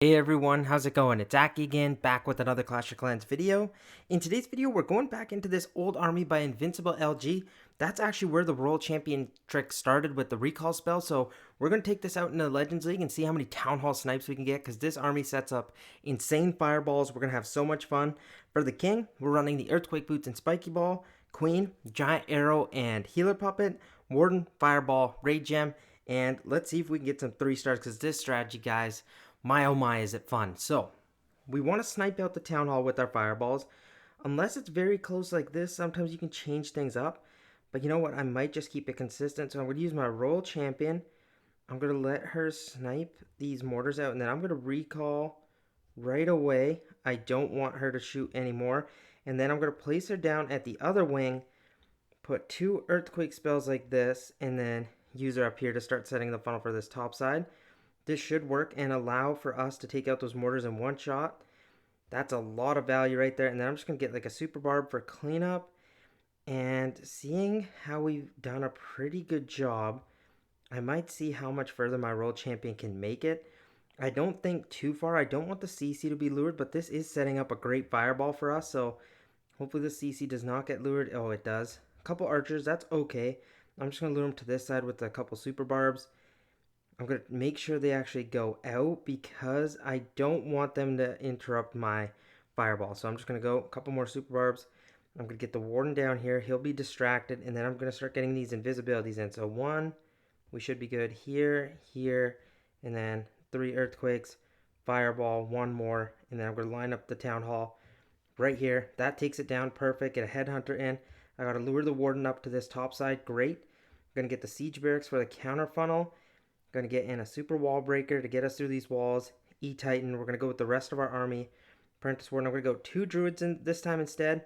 Hey everyone, how's it going? It's Aki again, back with another Clash of Clans video. In today's video, we're going back into this old army by Invincible LG. That's actually where the World Champion trick started with the recall spell, so we're going to take this out in the Legends League and see how many Townhall snipes we can get, because this army sets up insane fireballs. We're going to have so much fun. For the King, we're running the Earthquake Boots and Spiky Ball, Queen, Giant Arrow, and Healer Puppet, Warden, Fireball, Raid Gem, and let's see if we can get some 3 stars, because this strategy, guys, my oh my, is it fun. So, we want to snipe out the Town Hall with our fireballs. Unless it's very close like this, sometimes you can change things up. But you know what? I might just keep it consistent. So I'm going to use my Royal Champion. I'm going to let her snipe these mortars out. And then I'm going to recall right away. I don't want her to shoot anymore. And then I'm going to place her down at the other wing. Put 2 Earthquake spells like this. And then use her up here to start setting the funnel for this top side. This should work and allow for us to take out those mortars in one shot. That's a lot of value right there. And then I'm just going to get like a super barb for cleanup. And seeing how we've done a pretty good job, I might see how much further my World Champion can make it. I don't think too far. I don't want the CC to be lured, but this is setting up a great fireball for us. So hopefully the CC does not get lured. Oh, it does. A couple archers, that's okay. I'm just going to lure them to this side with a couple super barbs. I'm going to make sure they actually go out because I don't want them to interrupt my fireball. So I'm just going to go a couple more super barbs. I'm going to get the warden down here. He'll be distracted. And then I'm going to start getting these invisibilities in. So 1, we should be good here, here, and then 3 earthquakes, fireball, 1 more. And then I'm going to line up the town hall right here. That takes it down perfect. Get a headhunter in. I got to lure the warden up to this top side. Great. I'm going to get the siege barracks for the counter funnel. Going to get in a super wall breaker to get us through these walls. E-Titan. We're going to go with the rest of our army. Apprentice Warden. I'm going to go 2 druids in this time instead.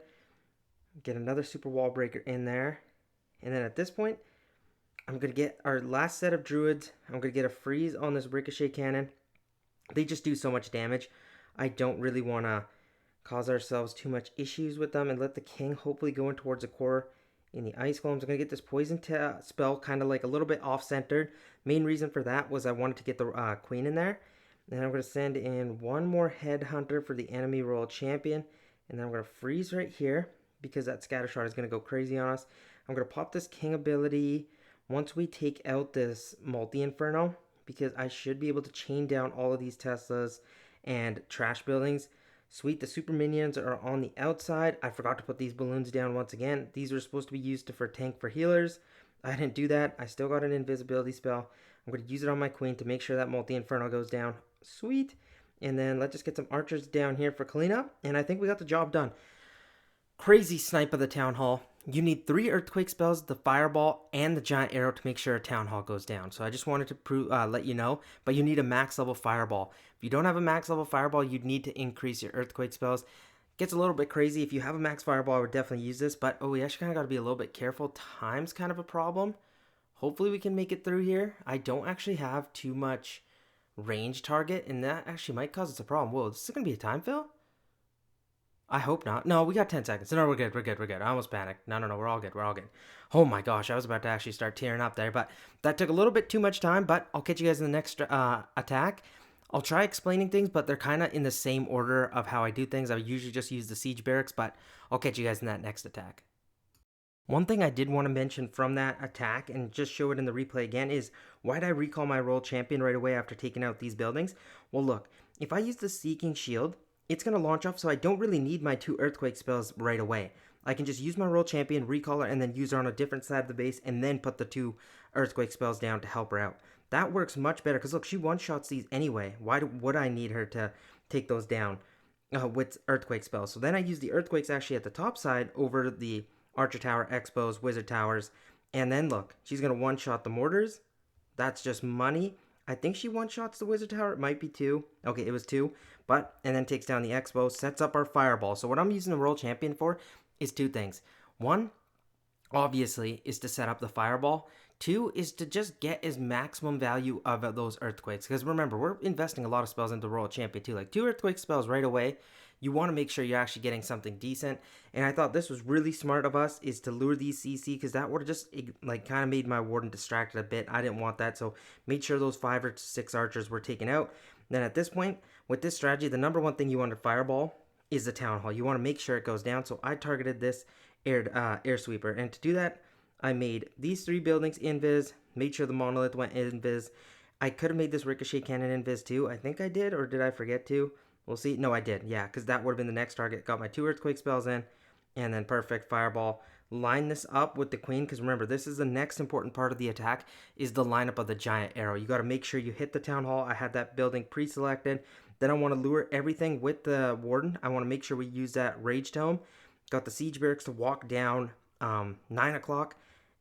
Get another super wall breaker in there. And then at this point, I'm going to get our last set of druids. I'm going to get a freeze on this ricochet cannon. They just do so much damage. I don't really want to cause ourselves too much issues with them and let the king hopefully go in towards the core. In the ice golems, I'm going to get this poison spell kind of like a little bit off-centered. Main reason for that was I wanted to get the queen in there. And then I'm going to send in 1 more headhunter for the enemy royal champion. And then I'm going to freeze right here because that scatter shot is going to go crazy on us. I'm going to pop this king ability once we take out this multi-inferno because I should be able to chain down all of these Teslas and trash buildings. Sweet, the super minions are on the outside. I forgot to put these balloons down once again. These were supposed to be used for tank for healers. I didn't do that. I still got an invisibility spell. I'm going to use it on my queen to make sure that multi-inferno goes down. Sweet. And then let's just get some archers down here for cleanup. And I think we got the job done. Crazy snipe of the town hall. You need 3 earthquake spells, the fireball, and the giant arrow to make sure a town hall goes down. So I just wanted to let you know, but you need a max level fireball. If you don't have a max level fireball, you'd need to increase your earthquake spells. Gets a little bit crazy. If you have a max fireball, I would definitely use this, but we actually kind of got to be a little bit careful. Time's kind of a problem. Hopefully we can make it through here. I don't actually have too much range target, and that actually might cause us a problem. Whoa, this is going to be a time fill? I hope not. No, we got 10 seconds. No, we're good. We're good. We're good. I almost panicked. No, we're all good. We're all good. Oh my gosh, I was about to actually start tearing up there, but that took a little bit too much time, but I'll catch you guys in the next attack. I'll try explaining things, but they're kind of in the same order of how I do things. I usually just use the siege barracks, but I'll catch you guys in that next attack. One thing I did want to mention from that attack, and just show it in the replay again, is why did I recall my Royal Champion right away after taking out these buildings? Well, look, if I use the Seeking Shield, it's going to launch off, so I don't really need my 2 earthquake spells right away. I can just use my Royal Champion, recall her, and then use her on a different side of the base, and then put the 2 earthquake spells down to help her out. That works much better, because look, she one-shots these anyway. Why would I need her to take those down with earthquake spells? So then I use the earthquakes actually at the top side over the Archer Tower, Expos, Wizard Towers, and then look, she's going to one-shot the mortars. That's just money. I think she one-shots the Wizard Tower. It might be 2. Okay, it was 2. But, and then takes down the Expo, sets up our Fireball. So what I'm using the Royal Champion for is 2 things. 1, obviously, is to set up the Fireball. 2 is to just get as maximum value of those Earthquakes. Because remember, we're investing a lot of spells into Royal Champion too. Like 2 Earthquake spells right away. You want to make sure you're actually getting something decent. And I thought this was really smart of us, is to lure these CC, because that would have just like kind of made my Warden distracted a bit. I didn't want that, so made sure those 5 or 6 archers were taken out. Then at this point, with this strategy, the number one thing you want to fireball is the Town Hall. You want to make sure it goes down. So I targeted this air sweeper. And to do that, I made these 3 buildings invis, made sure the monolith went invis. I could have made this ricochet cannon invis too. I think I did, or did I forget to? We'll see. No, I did. Yeah, because that would have been the next target. Got my 2 earthquake spells in, and then perfect fireball. Line this up with the queen, because remember, this is the next important part of the attack, is the lineup of the giant arrow. You got to make sure you hit the Town Hall. I had that building pre-selected. Then I want to lure everything with the warden. I want to make sure we use that rage tome. Got the siege barracks to walk down 9 o'clock,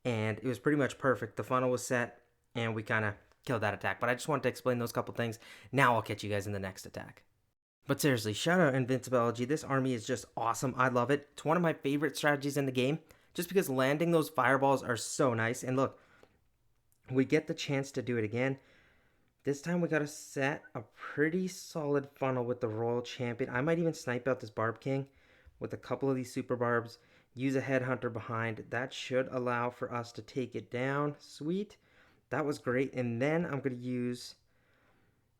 and it was pretty much perfect. The funnel was set, and we kind of killed that attack. But I just wanted to explain those couple things. Now I'll catch you guys in the next attack. But seriously, shout out Invincible LG. This army is just awesome. I love it. It's one of my favorite strategies in the game, just because landing those fireballs are so nice. And look, we get the chance to do it again. This time we got to set a pretty solid funnel with the Royal Champion. I might even snipe out this Barb King with a couple of these super barbs. Use a headhunter behind. That should allow for us to take it down. Sweet. That was great. And then I'm going to use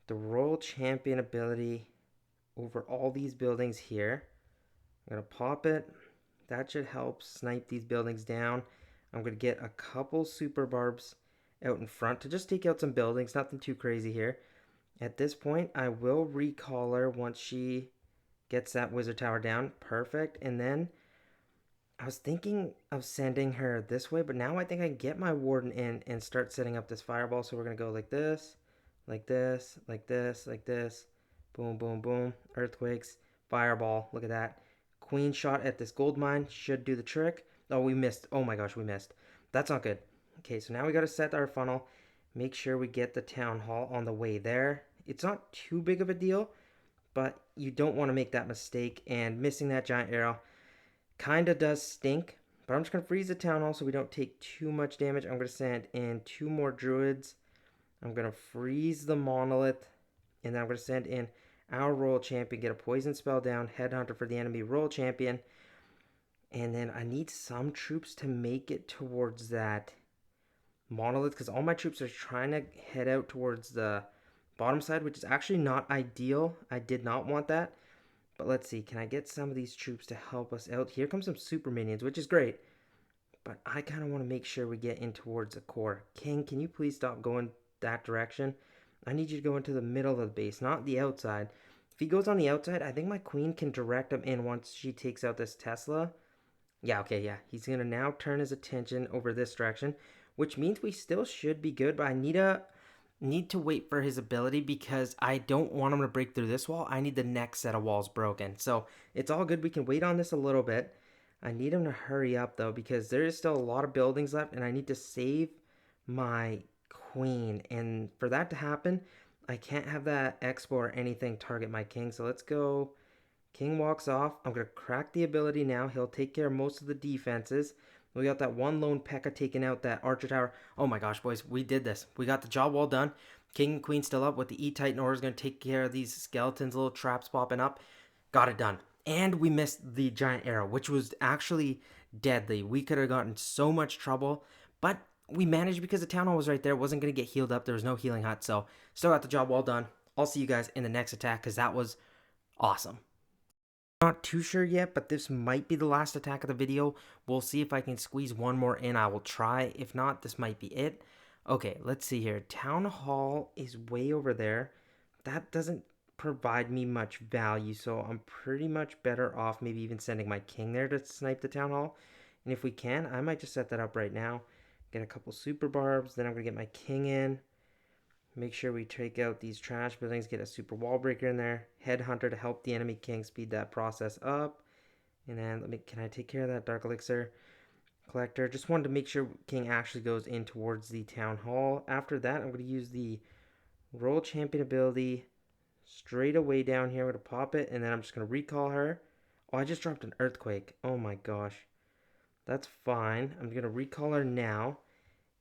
the Royal Champion ability over all these buildings here. I'm going to pop it. That should help snipe these buildings down. I'm going to get a couple super barbs out in front to just take out some buildings. Nothing too crazy here. At this point, I will recall her once she gets that wizard tower down. Perfect. And then I was thinking of sending her this way, but now I think I can get my warden in and start setting up this fireball. So we're going to go like this, like this, like this, like this. Boom, boom, boom. Earthquakes. Fireball. Look at that. Queen shot at this gold mine. Should do the trick. Oh, we missed. Oh my gosh, we missed. That's not good. Okay, so now we got to set our funnel. Make sure we get the Town Hall on the way there. It's not too big of a deal, but you don't want to make that mistake. And missing that giant arrow kind of does stink. But I'm just going to freeze the Town Hall so we don't take too much damage. I'm going to send in 2 more druids. I'm going to freeze the monolith. And then I'm going to send in our Royal Champion, get a poison spell down, headhunter for the enemy Royal Champion. And then I need some troops to make it towards that monolith, because all my troops are trying to head out towards the bottom side, which is actually not ideal. I did not want that. But let's see, can I get some of these troops to help us out? Here comes some super minions, which is great. But I kind of want to make sure we get in towards the core. King, can you please stop going that direction? I need you to go into the middle of the base, not the outside. If he goes on the outside, I think my queen can direct him in once she takes out this Tesla. Yeah, okay, yeah. He's going to now turn his attention over this direction, which means we still should be good, but I need to wait for his ability because I don't want him to break through this wall. I need the next set of walls broken. So it's all good. We can wait on this a little bit. I need him to hurry up, though, because there is still a lot of buildings left, and I need to save my queen. And for that to happen, I can't have that expo or anything target my king. So let's go. King walks off. I'm going to crack the ability now. He'll take care of most of the defenses. We got that one lone P.E.K.K.A taking out that archer tower. Oh my gosh, boys, we did this. We got the job well done. King and queen still up with the E-Titan Aura is going to take care of these skeletons, little traps popping up. Got it done. And we missed the giant arrow, which was actually deadly. We could have gotten so much trouble, but we managed because the Town Hall was right there. It wasn't going to get healed up. There was no healing hut, so still got the job well done. I'll see you guys in the next attack because that was awesome. Not too sure yet, but this might be the last attack of the video. We'll see if I can squeeze one more in. I will try. If not, this might be it. Okay, let's see here. Town Hall is way over there. That doesn't provide me much value, so I'm pretty much better off maybe even sending my king there to snipe the Town Hall. And if we can, I might just set that up right now. Get a couple super barbs, then I'm going to get my king in. Make sure we take out these trash buildings, get a super wall breaker in there. Headhunter to help the enemy king speed that process up. And then, can I take care of that Dark Elixir collector? Just wanted to make sure king actually goes in towards the Town Hall. After that, I'm going to use the Royal Champion ability straight away down here. I'm going to pop it, and then I'm just going to recall her. Oh, I just dropped an Earthquake. Oh my gosh. That's fine. I'm going to recall her now.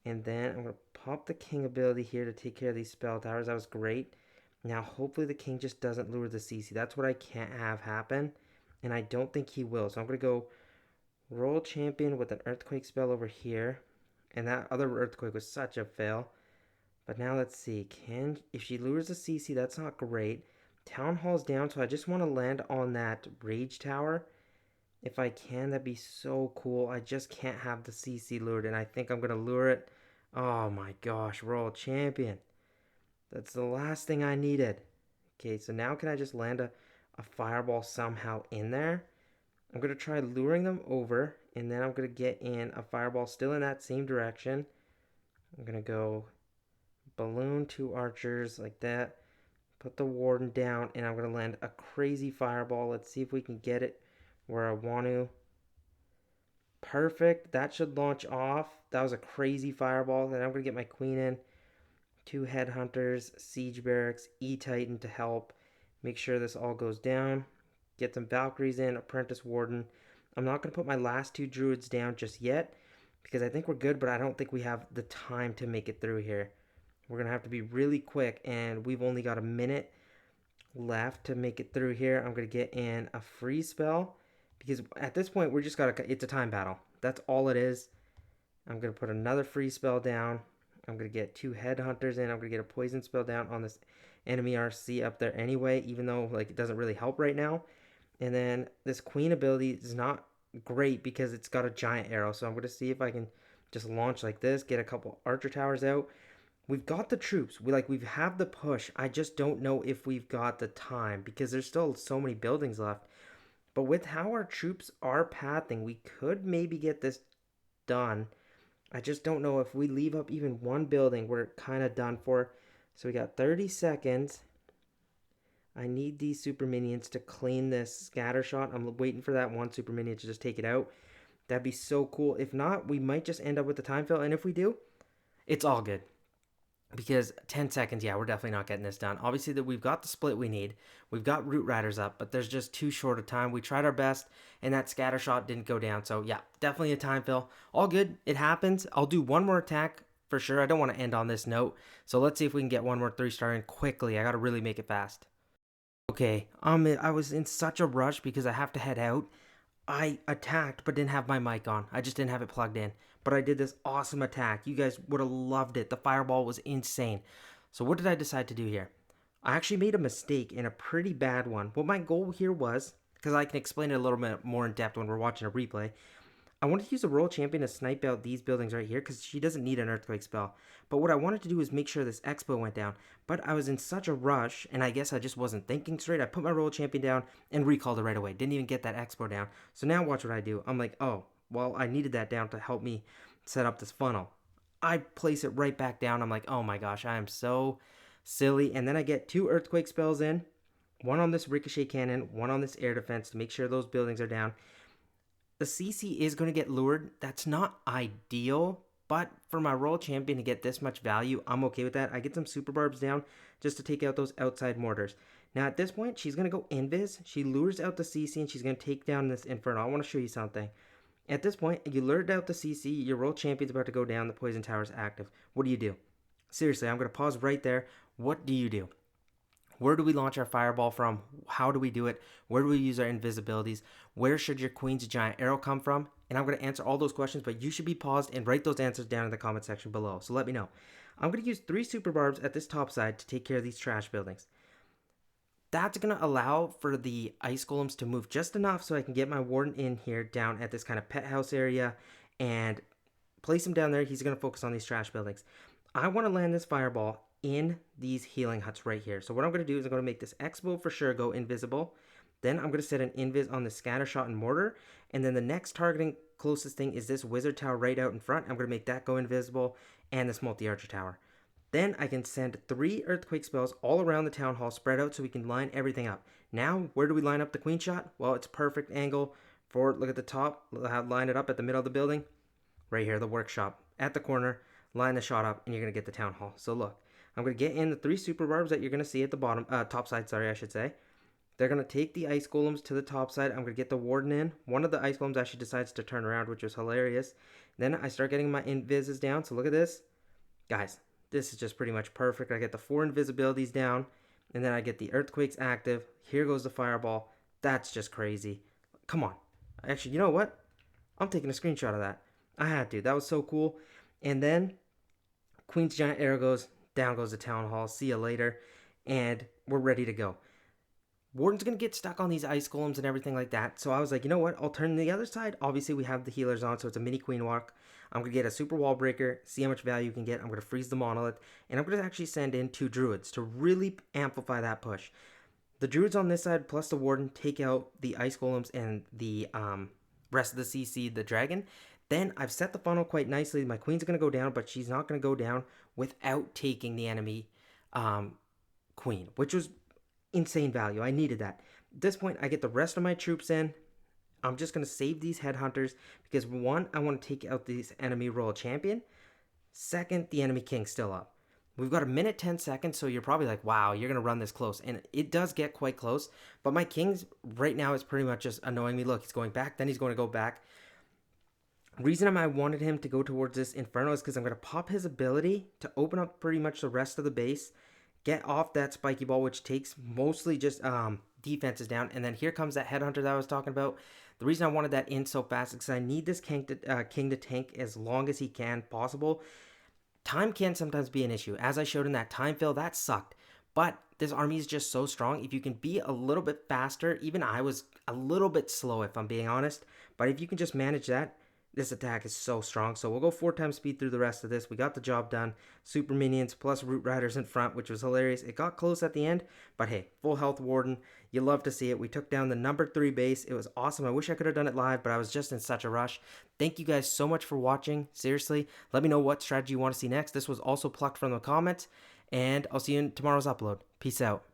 And then I'm going to pop the king ability here to take care of these spell towers. That was great. Now, hopefully the king just doesn't lure the CC. That's what I can't have happen. And I don't think he will. So I'm going to go Royal Champion with an Earthquake spell over here. And that other Earthquake was such a fail. But now let's see. If she lures a CC, that's not great. Townhall's down, so I just want to land on that Rage Tower. If I can, that'd be so cool. I just can't have the CC lured, and I think I'm going to lure it. Oh my gosh, World Champion. That's the last thing I needed. Okay, so now can I just land a fireball somehow in there? I'm going to try luring them over, and then I'm going to get in a fireball still in that same direction. I'm going to go balloon 2 archers like that. Put the warden down, and I'm going to land a crazy fireball. Let's see if we can get it where I want to. Perfect. That should launch off. That was a crazy fireball. Then I'm going to get my queen in. 2 headhunters, siege barracks, E-Titan to help make sure this all goes down. Get some Valkyries in, apprentice warden. I'm not going to put my last 2 druids down just yet because I think we're good, but I don't think we have the time to make it through here. We're going to have to be really quick, and we've only got a minute left to make it through here. I'm going to get in a freeze spell because at this point, it's a time battle. That's all it is. I'm going to put another freeze spell down. I'm going to get 2 headhunters in. I'm going to get a poison spell down on this enemy RC up there anyway, even though like it doesn't really help right now. And then this queen ability is not great because it's got a giant arrow. So I'm going to see if I can just launch like this, get a couple archer towers out. We've got the troops. We have the push. I just don't know if we've got the time because there's still so many buildings left. But with how our troops are pathing, we could maybe get this done. I just don't know if we leave up even one building, we're kind of done for. So we got 30 seconds. I need these super minions to clean this scatter shot. I'm waiting for that one super minion to just take it out. That'd be so cool. If not, we might just end up with the time fill. And if we do, it's all good. Because 10 seconds, yeah, we're definitely not getting this done. Obviously, that we've got the split we need. We've got root riders up, but there's just too short a time. We tried our best, and that scatter shot didn't go down. So, yeah, definitely a time fill. All good. It happens. I'll do one more attack for sure. I don't want to end on this note. So, let's see if we can get one more 3-star in quickly. I got to really make it fast. Okay, I was in such a rush because I have to head out. I attacked but didn't have my mic on. I just didn't have it plugged in. But I did this awesome attack. You guys would have loved it. The fireball was insane. So what did I decide to do here? I actually made a mistake and a pretty bad one. What my goal here was, because I can explain it a little bit more in depth when we're watching a replay, I wanted to use a Royal Champion to snipe out these buildings right here because she doesn't need an Earthquake spell. But what I wanted to do is make sure this Expo went down. But I was in such a rush, and I guess I just wasn't thinking straight. I put my Royal Champion down and recalled it right away. Didn't even get that Expo down. So now watch what I do. I'm like, oh, well, I needed that down to help me set up this funnel. I place it right back down. I'm like, oh my gosh, I am so silly. And then I get 2 Earthquake spells in. One on this Ricochet Cannon, one on this Air Defense to make sure those buildings are down. The CC is going to get lured. That's not ideal, but for my Royal Champion to get this much value, I'm okay with that. I get some Super Barbs down just to take out those outside mortars. Now at this point, she's going to go Invis. She lures out the CC and she's going to take down this Inferno. I want to show you something. At this point, you lured out the CC. Your Royal Champion's about to go down. The Poison Tower is active. What do? Seriously, I'm going to pause right there. What do you do? Where do we launch our fireball from? How do we do it? Where do we use our invisibilities? Where should your queen's giant arrow come from? And I'm going to answer all those questions, but you should be paused and write those answers down in the comment section below. So let me know. I'm going to use 3 super barbs at this top side to take care of these trash buildings. That's going to allow for the ice golems to move just enough so I can get my warden in here down at this kind of pet house area and place him down there. He's going to focus on these trash buildings. I want to land this fireball in these healing huts right here. So what I'm going to do is I'm going to make this Expo for sure go invisible. Then I'm going to set an invis on the scatter shot and mortar. And then the next targeting closest thing is this wizard tower right out in front. I'm going to make that go invisible and this multi-archer tower. Then I can send 3 earthquake spells all around the town hall spread out so we can line everything up. Now, where do we line up the queen shot? Well, it's perfect angle for, look at the top, line it up at the middle of the building. Right here, the workshop at the corner, line the shot up, and you're going to get the town hall. So look. I'm going to get in the 3 super barbs that you're going to see at the bottom, top side, sorry, I should say. They're going to take the ice golems to the top side. I'm going to get the warden in. One of the ice golems actually decides to turn around, which was hilarious. Then I start getting my invises down. So look at this. Guys, this is just pretty much perfect. I get the 4 invisibilities down, and then I get the earthquakes active. Here goes the fireball. That's just crazy. Come on. Actually, you know what? I'm taking a screenshot of that. I had to. That was so cool. And then Queen's Giant Arrow goes Down goes the Townhall. See you later. And we're ready to go. Warden's going to get stuck on these ice golems and everything like that. So I was like, you know what? I'll turn the other side. Obviously, we have the healers on, so it's a mini queen walk. I'm going to get a super wall breaker, see how much value you can get. I'm going to freeze the monolith, and I'm going to actually send in 2 druids to really amplify that push. The druids on this side plus the warden take out the ice golems and the rest of the CC, the dragon. Then I've set the funnel quite nicely. My queen's going to go down, but she's not going to go down without taking the enemy queen, which was insane value. I needed that. At this point, I get the rest of my troops in. I'm just going to save these headhunters because 1, I want to take out this enemy royal champion. 2nd, the enemy king's still up. We've got a minute 10 seconds, so you're probably like, wow, you're going to run this close. And it does get quite close. But my king's right now is pretty much just annoying me. Look, he's going back, then he's going to go back. Reason I wanted him to go towards this Inferno is because I'm going to pop his ability to open up pretty much the rest of the base, get off that spiky ball, which takes mostly just defenses down. And then here comes that headhunter that I was talking about. The reason I wanted that in so fast is because I need this king to tank as long as he can possible. Time can sometimes be an issue. As I showed in that time fill, that sucked. But this army is just so strong. If you can be a little bit faster, even I was a little bit slow if I'm being honest. But if you can just manage that, this attack is so strong. So we'll go 4 times speed through the rest of this. We got the job done. Super minions plus root riders in front, which was hilarious. It got close at the end, but hey, full health warden. You love to see it. We took down the number 3 base. It was awesome. I wish I could have done it live, but I was just in such a rush. Thank you guys so much for watching. Seriously, let me know what strategy you want to see next. This was also plucked from the comments, and I'll see you in tomorrow's upload. Peace out.